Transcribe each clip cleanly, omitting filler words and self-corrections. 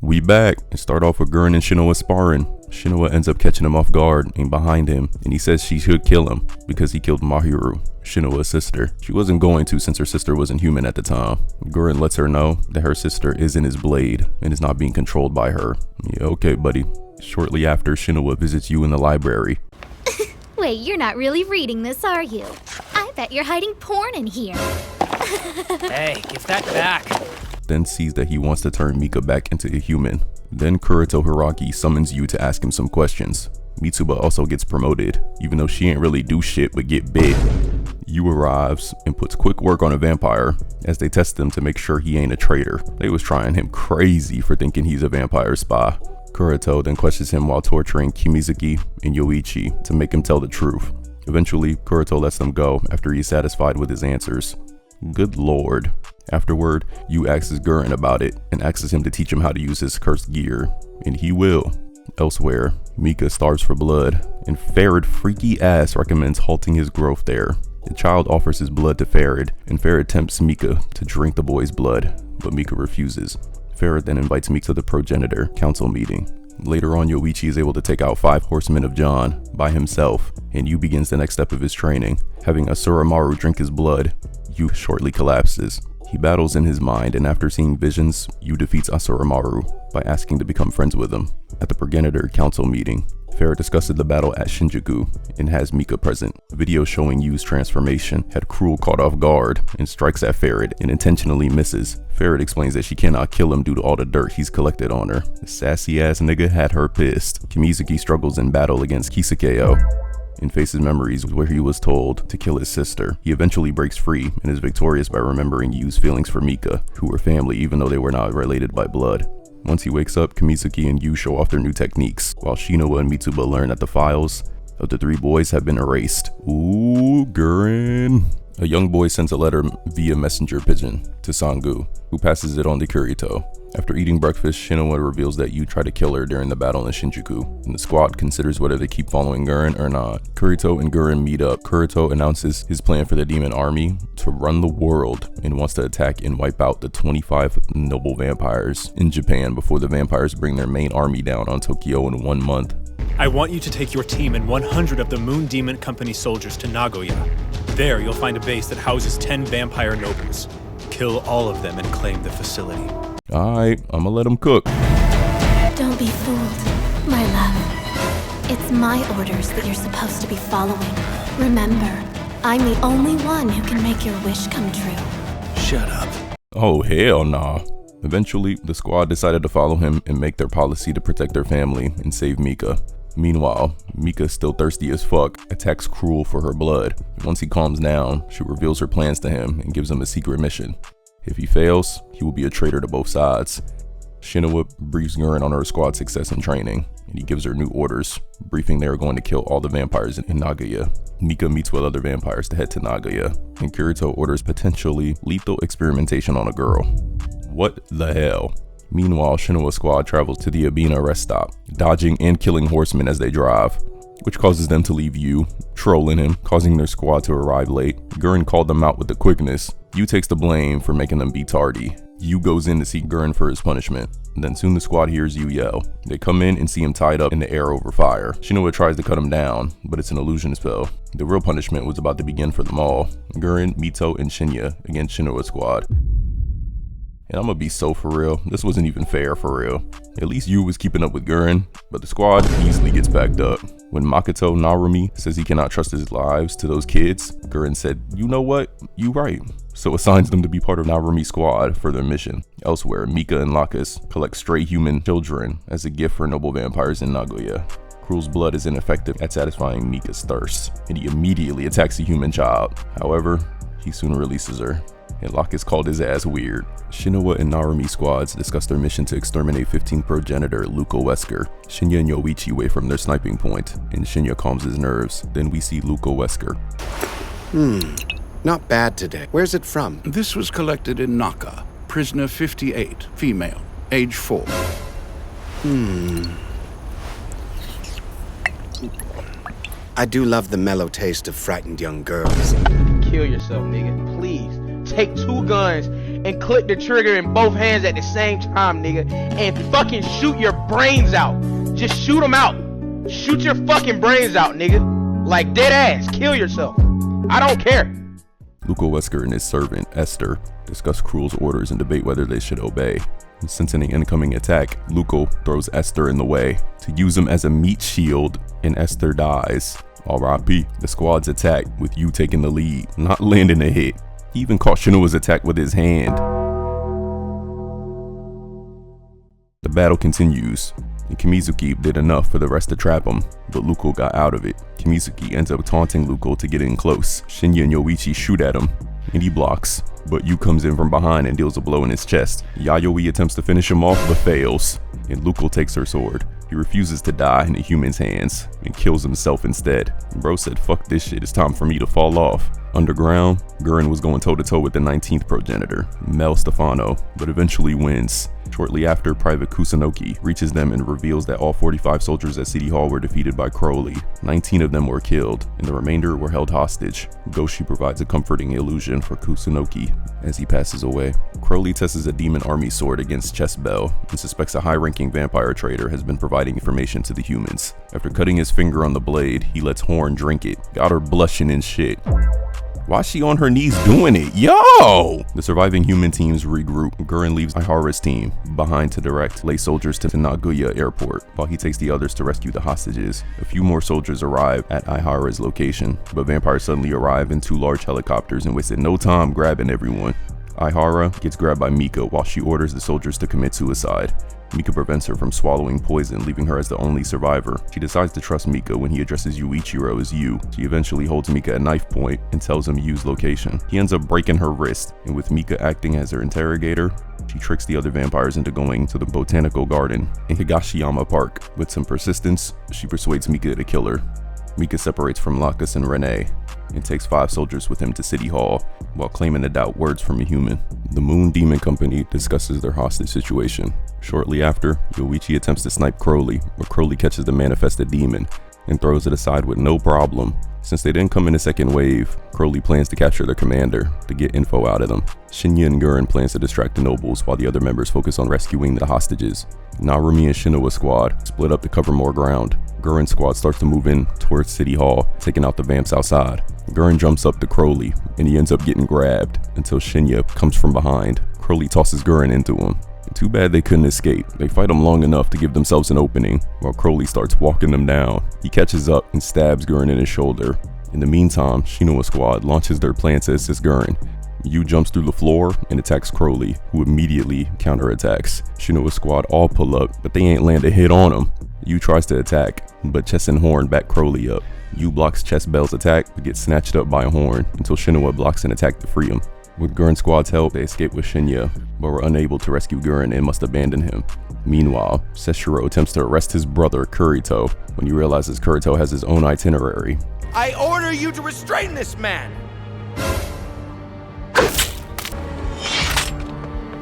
We back and start off with Gurren and Shinoa sparring. Shinoa ends up catching him off guard and behind him, and he says she should kill him because he killed Mahiru, Shinoa's sister. She wasn't going to since her sister wasn't human at the time. Gurren lets her know that her sister is in his blade and is not being controlled by her. Yeah, okay, buddy. Shortly after, Shinoa visits you in the library. Wait, you're not really reading this, are you? I bet you're hiding porn in here. Hey, give that back. Then sees that he wants to turn Mika back into a human. Then Kurito Hiraki summons you to ask him some questions. Mitsuba also gets promoted, even though she ain't really do shit but get bit. Yu arrives and puts quick work on a vampire as they test him to make sure he ain't a traitor. They was trying him crazy for thinking he's a vampire spy. Kurito then questions him while torturing Kimizuki and Yoichi to make him tell the truth. Eventually, Kurito lets them go after he's satisfied with his answers. Good lord. Afterward, Yu asks Gurren about it and asks him to teach him how to use his cursed gear, and he will. Elsewhere, Mika starves for blood, and Farid freaky ass recommends halting his growth there. The child offers his blood to Farid, and Farid tempts Mika to drink the boy's blood, but Mika refuses. Farid then invites Mika to the progenitor council meeting. Later on, Yoichi is able to take out 5 horsemen of John by himself, and Yu begins the next step of his training. Having Asuramaru drink his blood, Yu shortly collapses. He battles in his mind, and after seeing visions, Yu defeats Asuramaru by asking to become friends with him. At the progenitor council meeting, Farid discusses the battle at Shinjuku and has Mika present. Video showing Yu's transformation had Cruel caught off guard and strikes at Farid and intentionally misses. Farid explains that she cannot kill him due to all the dirt he's collected on her. The sassy ass nigga had her pissed. Kimizuki struggles in battle against Kisakeo and faces memories where he was told to kill his sister. He eventually breaks free and is victorious by remembering Yu's feelings for Mika, who were family even though they were not related by blood. Once he wakes up, Kimizuki and Yu show off their new techniques, while Shinoa and Mitsuba learn that the files of the 3 boys have been erased. Ooh, Gurren. A young boy sends a letter via messenger pigeon to Sangu, who passes it on to Kurito. After eating breakfast, Shinoa reveals that Yu tried to kill her during the battle in Shinjuku, and the squad considers whether they keep following Gurren or not. Kurito and Gurren meet up. Kurito announces his plan for the demon army to run the world and wants to attack and wipe out the 25 noble vampires in Japan before the vampires bring their main army down on Tokyo in 1 month. I want you to take your team and 100 of the Moon Demon Company soldiers to Nagoya. There you'll find a base that houses 10 vampire nobles. Kill all of them and claim the facility. Alright, I'ma let him cook. Don't be fooled, my love. It's my orders that you're supposed to be following. Remember, I'm the only one who can make your wish come true. Shut up. Oh, hell nah. Eventually, the squad decided to follow him and make their policy to protect their family and save Mika. Meanwhile, Mika, still thirsty as fuck, attacks Cruel for her blood. Once he calms down, she reveals her plans to him and gives him a secret mission. If he fails, he will be a traitor to both sides. Shinoa briefs Gurren on her squad success in training, and he gives her new orders, briefing they are going to kill all the vampires in Nagoya. Mika meets with other vampires to head to Nagoya, and Kurito orders potentially lethal experimentation on a girl. What the hell? Meanwhile, Shinoa's squad travels to the Abina rest stop, dodging and killing horsemen as they drive, which causes them to leave Yu, trolling him, causing their squad to arrive late. Gurren called them out with the quickness. Yu takes the blame for making them be tardy. Yu goes in to see Gurren for his punishment. Then soon the squad hears Yu yell. They come in and see him tied up in the air over fire. Shinoa tries to cut him down, but it's an illusion spell. The real punishment was about to begin for them all. Gurren, Mito, and Shinya against Shinoa's squad. And I'm gonna be so for real, this wasn't even fair for real. At least Yu was keeping up with Gurren, but the squad easily gets backed up. When Makoto Narumi says he cannot trust his lives to those kids, Gurren said, you know what, you right. So assigns them to be part of Narumi's squad for their mission. Elsewhere, Mika and Lacus collect stray human children as a gift for noble vampires in Nagoya. Cruel's blood is ineffective at satisfying Mika's thirst, and he immediately attacks a human child. However, he soon releases her, and Lacus called his ass weird. Shinoa and Narumi squads discuss their mission to exterminate 15th progenitor Luko Wesker. Shinya and Yoichi wait from their sniping point, and Shinya calms his nerves. Then we see Luko Wesker. Not bad today. Where's it from? This was collected in Naka. Prisoner 58, female, age 4. I do love the mellow taste of frightened young girls. Kill yourself, nigga. Please. Take 2 guns and click the trigger in both hands at the same time, nigga, and fucking shoot your brains out. Just shoot them out. Shoot your fucking brains out, nigga. Like dead ass. Kill yourself. I don't care. Luko Wesker and his servant, Esther, discuss Krull's orders and debate whether they should obey. Sensing an incoming attack, Luko throws Esther in the way to use him as a meat shield, and Esther dies. R.I.P. The squad's attack, with Yu taking the lead, not landing a hit. He even caught Shinoa's attack with his hand. The battle continues, and Kimizuki did enough for the rest to trap him, but Luko got out of it. Kimizuki ends up taunting Luko to get in close. Shinya and Yoichi shoot at him, and he blocks, but Yu comes in from behind and deals a blow in his chest. Yayoi attempts to finish him off but fails, and Luko takes her sword. He refuses to die in a human's hands and kills himself instead. Bro said, fuck this shit, it's time for me to fall off. Underground, Gurren was going toe-to-toe with the 19th progenitor, Mel Stefano, but eventually wins. Shortly after, Private Kusunoki reaches them and reveals that all 45 soldiers at City Hall were defeated by Crowley. 19 of them were killed, and the remainder were held hostage. Goshi provides a comforting illusion for Kusunoki as he passes away. Crowley tests a demon army sword against Chest Bell and suspects a high-ranking vampire trader has been providing information to the humans. After cutting his finger on the blade, he lets Horn drink it. Got her blushing and shit. Why's she on her knees doing it? Yo! The surviving human teams regroup. Gurren leaves Aihara's team behind to direct lay soldiers to Nagoya airport, while he takes the others to rescue the hostages. A few more soldiers arrive at Aihara's location, but vampires suddenly arrive in 2 large helicopters and wasted no time grabbing everyone. Aihara gets grabbed by Mika while she orders the soldiers to commit suicide. Mika prevents her from swallowing poison, leaving her as the only survivor. She decides to trust Mika when he addresses Yuichiro as Yu. She eventually holds Mika at knife point and tells him Yu's location. He ends up breaking her wrist, and with Mika acting as her interrogator, she tricks the other vampires into going to the botanical garden in Higashiyama Park. With some persistence, she persuades Mika to kill her. Mika separates from Lacus and Renee and takes 5 soldiers with him to City Hall while claiming to doubt words from a human. The Moon Demon Company discusses their hostage situation. Shortly after, Yoichi attempts to snipe Crowley, but Crowley catches the manifested demon and throws it aside with no problem. Since they didn't come in a second wave, Crowley plans to capture their commander to get info out of them. Shinya and Gurren plans to distract the nobles while the other members focus on rescuing the hostages. Narumi and Shinoa's squad split up to cover more ground. Gurren's squad starts to move in towards City Hall, taking out the vamps outside. Gurren jumps up to Crowley, and he ends up getting grabbed until Shinya comes from behind. Crowley tosses Gurren into him. Too bad they couldn't escape. They fight him long enough to give themselves an opening, while Crowley starts walking them down. He catches up and stabs Gurren in his shoulder. In the meantime, Shinoa's squad launches their plan to assist Gurren. Yu jumps through the floor and attacks Crowley, who immediately counterattacks. Shinoa's squad all pull up, but they ain't land a hit on him. Yu tries to attack, but Chest and Horn back Crowley up. Yu blocks Chest Bell's attack, but gets snatched up by Horn until Shinoa blocks an attack to free him. With Gurren's squad's help, they escape with Shinya, but were unable to rescue Gurren and must abandon him. Meanwhile, Seshiro attempts to arrest his brother, Kurito, when he realizes Kurito has his own itinerary. I order you to restrain this man!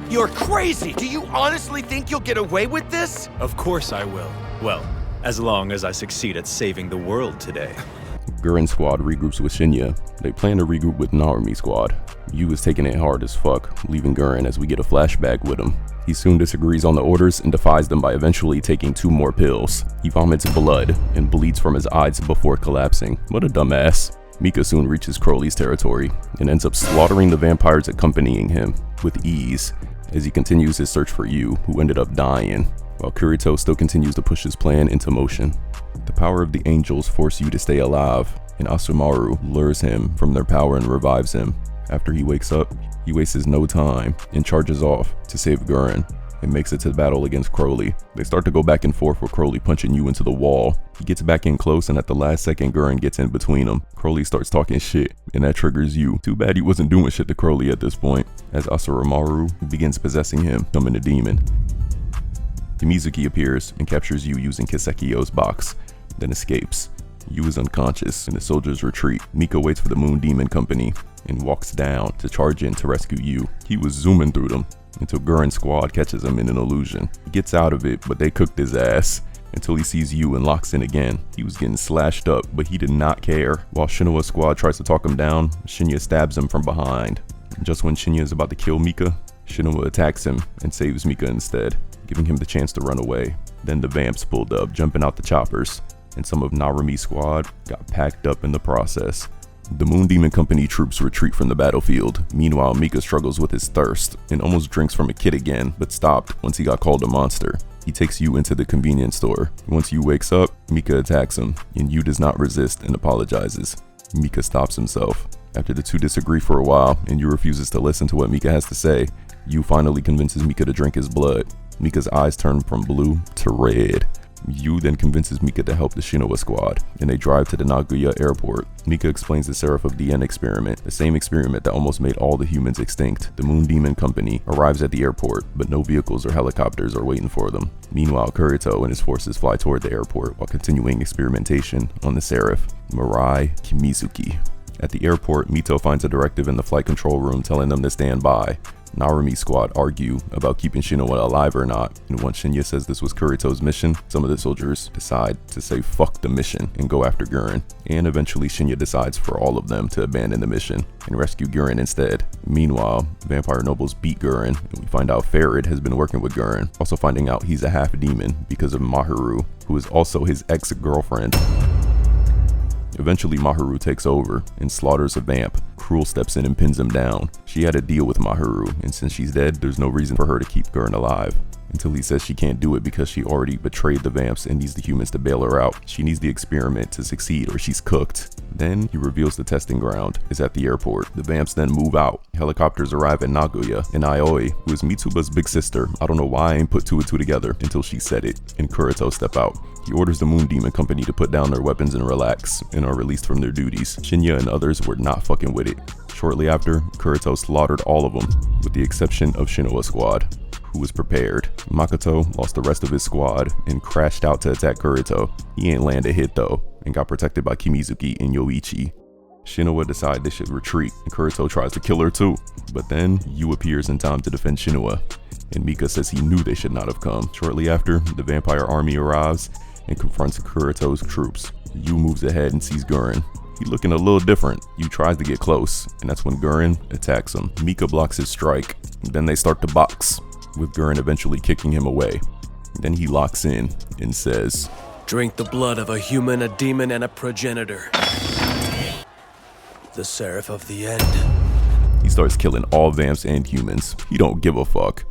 You're crazy! Do you honestly think you'll get away with this? Of course I will. Well, as long as I succeed at saving the world today. Gurren's squad regroups with Shinya. They plan to regroup with Narumi's squad. Yu is taking it hard as fuck, leaving Gurren as we get a flashback with him. He soon disagrees on the orders and defies them by eventually taking 2 more pills. He vomits blood and bleeds from his eyes before collapsing. What a dumbass. Mika soon reaches Crowley's territory and ends up slaughtering the vampires accompanying him with ease as he continues his search for Yu, who ended up dying, while Kurito still continues to push his plan into motion. The power of the angels force Yu to stay alive, and Asumaru lures him from their power and revives him. After he wakes up, he wastes no time and charges off to save Gurren and makes it to battle against Crowley. They start to go back and forth with Crowley punching Yu into the wall. He gets back in close, and at the last second Gurren gets in between them. Crowley starts talking shit, and that triggers Yu. Too bad he wasn't doing shit to Crowley at this point, as Asumaru begins possessing him, becoming a demon. Mizuki appears and captures Yu using Kisekio's box, then escapes. Yu is unconscious and the soldiers retreat. Mika waits for the Moon Demon Company and walks down to charge in to rescue Yu. He was zooming through them until Gurren's squad catches him in an illusion. He gets out of it, but they cooked his ass until he sees Yu and locks in again. He was getting slashed up, but he did not care. While Shinoa's squad tries to talk him down, Shinya stabs him from behind. Just when Shinya is about to kill Mika, Shinoa attacks him and saves Mika instead, giving him the chance to run away. Then the vamps pulled up, jumping out the choppers, and some of Narumi's squad got packed up in the process. The Moon Demon Company troops retreat from the battlefield. Meanwhile, Mika struggles with his thirst and almost drinks from a kid again, but stopped once he got called a monster. He takes Yu into the convenience store. Once Yu wakes up, Mika attacks him, and Yu does not resist and apologizes. Mika stops himself. After the two disagree for a while, and Yu refuses to listen to what Mika has to say, Yu finally convinces Mika to drink his blood. Mika's eyes turn from blue to red. Yu then convinces Mika to help the Shinoa squad, and they drive to the Nagoya airport. Mika explains the Seraph of the End experiment, the same experiment that almost made all the humans extinct. The Moon Demon Company arrives at the airport, but no vehicles or helicopters are waiting for them. Meanwhile, Kurito and his forces fly toward the airport while continuing experimentation on the Seraph, Mirai Kimizuki. At the airport, Mito finds a directive in the flight control room telling them to stand by. Narumi's squad argue about keeping Shinoa alive or not, and once Shinya says this was Kurito's mission, some of the soldiers decide to say fuck the mission and go after Gurren, and eventually Shinya decides for all of them to abandon the mission and rescue Gurren instead. Meanwhile, vampire nobles beat Gurren, and we find out Farid has been working with Gurren, also finding out he's a half demon because of Maharu, who is also his ex-girlfriend. Eventually, Maharu takes over and slaughters a vamp. Cruel steps in and pins him down. She had a deal with Maharu, and since she's dead, there's no reason for her to keep Gurren alive. Until he says she can't do it because she already betrayed the vamps and needs the humans to bail her out. She needs the experiment to succeed or she's cooked. Then he reveals the testing ground is at the airport. The vamps then move out. Helicopters arrive at Nagoya, and Aoi, who is Mitsuba's big sister, I don't know why I ain't put two and two together until she said it, and Kurito step out. He orders the Moon Demon Company to put down their weapons and relax, and are released from their duties. Shinya and others were not fucking with it. Shortly after, Kurito slaughtered all of them, with the exception of Shinoa squad, who was prepared. Makoto lost the rest of his squad and crashed out to attack Kurito. He ain't land a hit though, and got protected by Kimizuki and Yoichi. Shinoa decide they should retreat, and Kurito tries to kill her too. But then, Yu appears in time to defend Shinoa, and Mika says he knew they should not have come. Shortly after, the vampire army arrives and confronts Kurito's troops. Yu moves ahead and sees Gurren. He looking a little different. Yu tries to get close, and that's when Gurren attacks him. Mika blocks his strike, and then they start to box, with Gurren eventually kicking him away. Then he locks in and says, "Drink the blood of a human, a demon, and a progenitor. The Seraph of the End." He starts killing all vamps and humans. He don't give a fuck.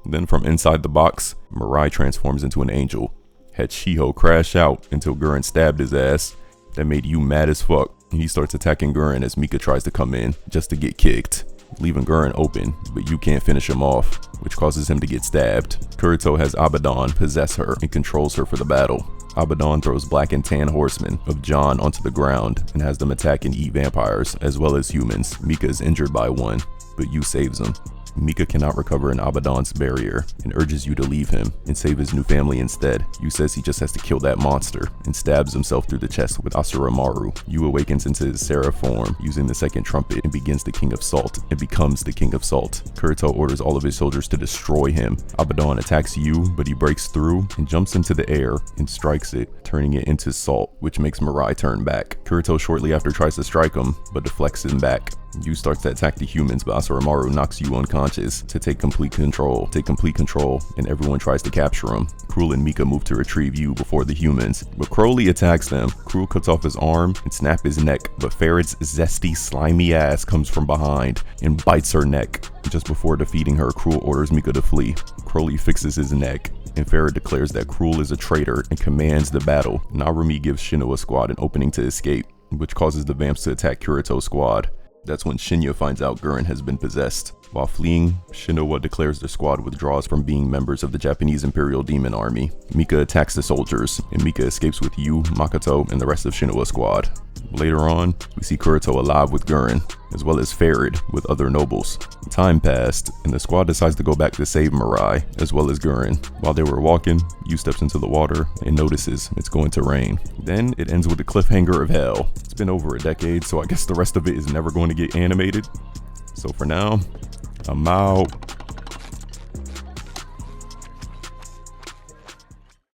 Then from inside the box, Mirai transforms into an angel. Had Shiho crash out until Gurren stabbed his ass. That made Yu mad as fuck. He starts attacking Gurren as Mika tries to come in just to get kicked, leaving Gurren open, but Yu can't finish him off, which causes him to get stabbed. Kurito has Abaddon possess her and controls her for the battle. Abaddon throws black and tan horsemen of John onto the ground and has them attack and eat vampires as well as humans. Mika is injured by one, but Yu saves him. Mika cannot recover an Abaddon's barrier and urges Yu to leave him and save his new family instead. Yu says he just has to kill that monster and stabs himself through the chest with Asura Maru. Yu awakens into his Seraph form using the second trumpet and begins the King of Salt and becomes the King of Salt. Kurito orders all of his soldiers to destroy him. Abaddon attacks Yu, but he breaks through and jumps into the air and strikes it, turning it into salt, which makes Mirai turn back. Kurito shortly after tries to strike him, but deflects him back. Yu starts to attack the humans, but Asura Maru knocks Yu unconscious to take complete control, and everyone tries to capture him. Cruel and Mika move to retrieve Yu before the humans, but Crowley attacks them. Cruel cuts off his arm and snaps his neck, but Farid's zesty, slimy ass comes from behind and bites her neck. Just before defeating her, Cruel orders Mika to flee. Crowley fixes his neck, and Farid declares that Cruel is a traitor and commands the battle. Narumi gives Shinoa squad an opening to escape, which causes the vamps to attack Kurito's squad. That's when Shinya finds out Gurren has been possessed. While fleeing, Shinoa declares their squad withdraws from being members of the Japanese Imperial Demon Army. Mika attacks the soldiers, and Mika escapes with Yu, Makoto, and the rest of Shinoa's squad. Later on, we see Kurito alive with Gurren, as well as Farid with other nobles. Time passed, and the squad decides to go back to save Mirai, as well as Gurren. While they were walking, Yu steps into the water and notices it's going to rain. Then it ends with a cliffhanger of hell. It's been over a decade, so I guess the rest of it is never going to get animated. So for now, I'm out.